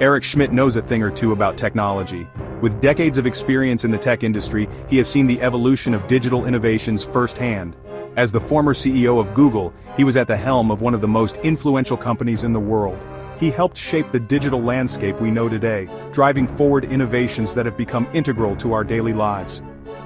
Eric Schmidt knows a thing or two about technology. With decades of experience in the tech industry, he has seen the evolution of digital innovations firsthand. As the former CEO of Google, he was at the helm of one of the most influential companies in the world. He helped shape the digital landscape we know today, driving forward innovations that have become integral to our daily lives.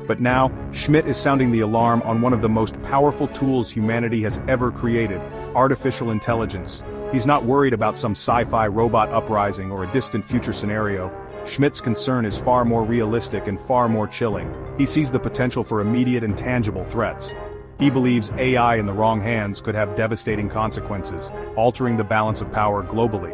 But now, Schmidt is sounding the alarm on one of the most powerful tools humanity has ever created: artificial intelligence. He's not worried about some sci-fi robot uprising or a distant future scenario. Schmidt's concern is far more realistic and far more chilling. He sees the potential for immediate and tangible threats. He believes AI in the wrong hands could have devastating consequences, altering the balance of power globally.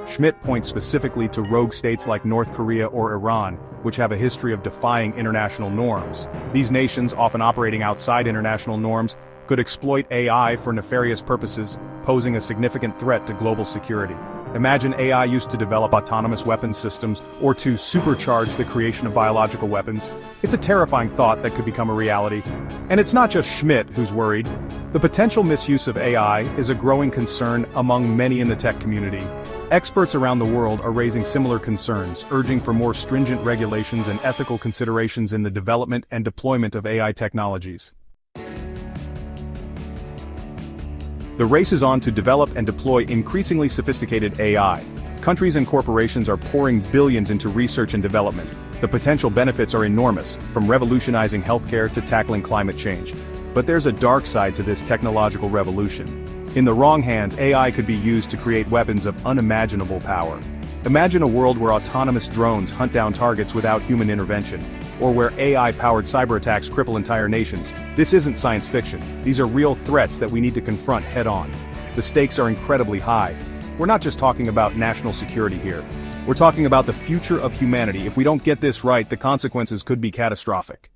Schmidt points specifically to rogue states like North Korea or Iran, which have a history of defying international norms. These nations, often operating outside international norms, could exploit AI for nefarious purposes, posing a significant threat to global security. Imagine AI used to develop autonomous weapons systems or to supercharge the creation of biological weapons. It's a terrifying thought that could become a reality. And it's not just Schmidt who's worried. The potential misuse of AI is a growing concern among many in the tech community. Experts around the world are raising similar concerns, urging for more stringent regulations and ethical considerations in the development and deployment of AI technologies. The race is on to develop and deploy increasingly sophisticated AI. Countries and corporations are pouring billions into research and development. The potential benefits are enormous, from revolutionizing healthcare to tackling climate change. But there's a dark side to this technological revolution. In the wrong hands, AI could be used to create weapons of unimaginable power. Imagine a world where autonomous drones hunt down targets without human intervention, or where AI-powered cyberattacks cripple entire nations. This isn't science fiction. These are real threats that we need to confront head-on. The stakes are incredibly high. We're not just talking about national security here. We're talking about the future of humanity. If we don't get this right, the consequences could be catastrophic.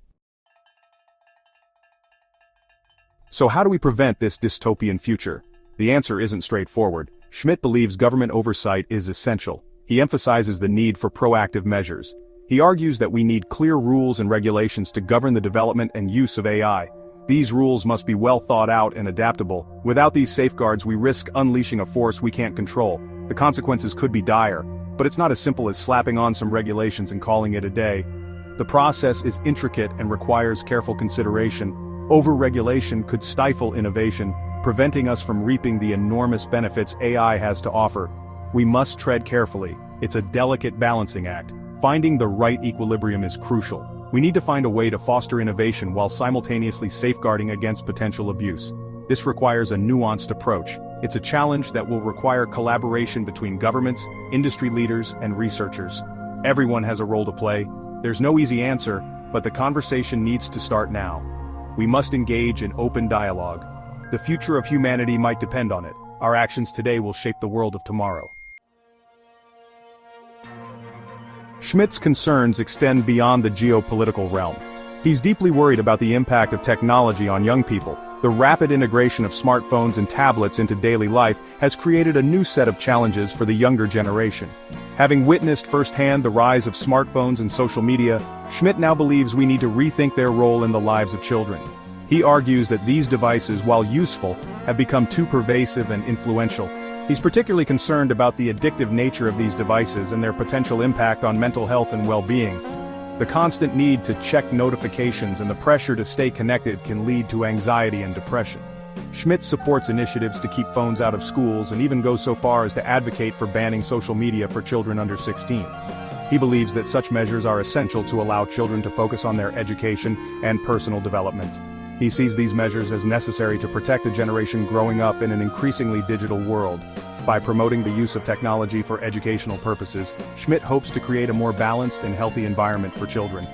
So how do we prevent this dystopian future? The answer isn't straightforward. Schmidt believes government oversight is essential. He emphasizes the need for proactive measures. He argues that we need clear rules and regulations to govern the development and use of AI. These rules must be well thought out and adaptable. Without these safeguards, we risk unleashing a force we can't control. The consequences could be dire, but it's not as simple as slapping on some regulations and calling it a day. The process is intricate and requires careful consideration. Over-regulation could stifle innovation, preventing us from reaping the enormous benefits AI has to offer. We must tread carefully. It's a delicate balancing act. Finding the right equilibrium is crucial. We need to find a way to foster innovation while simultaneously safeguarding against potential abuse. This requires a nuanced approach. It's a challenge that will require collaboration between governments, industry leaders, and researchers. Everyone has a role to play. There's no easy answer, but the conversation needs to start now. We must engage in open dialogue. The future of humanity might depend on it. Our actions today will shape the world of tomorrow. Schmidt's concerns extend beyond the geopolitical realm. He's deeply worried about the impact of technology on young people. The rapid integration of smartphones and tablets into daily life has created a new set of challenges for the younger generation. Having witnessed firsthand the rise of smartphones and social media, Schmidt now believes we need to rethink their role in the lives of children. He argues that these devices, while useful, have become too pervasive and influential. He's particularly concerned about the addictive nature of these devices and their potential impact on mental health and well-being. The constant need to check notifications and the pressure to stay connected can lead to anxiety and depression. Schmidt supports initiatives to keep phones out of schools and even goes so far as to advocate for banning social media for children under 16. He believes that such measures are essential to allow children to focus on their education and personal development. He sees these measures as necessary to protect a generation growing up in an increasingly digital world. By promoting the use of technology for educational purposes, Schmidt hopes to create a more balanced and healthy environment for children.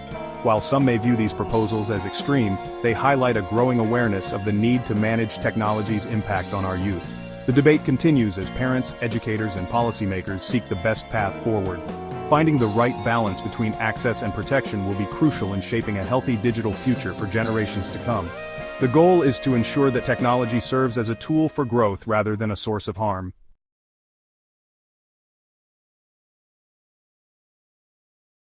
While some may view these proposals as extreme, they highlight a growing awareness of the need to manage technology's impact on our youth. The debate continues as parents, educators, and policymakers seek the best path forward. Finding the right balance between access and protection will be crucial in shaping a healthy digital future for generations to come. The goal is to ensure that technology serves as a tool for growth rather than a source of harm.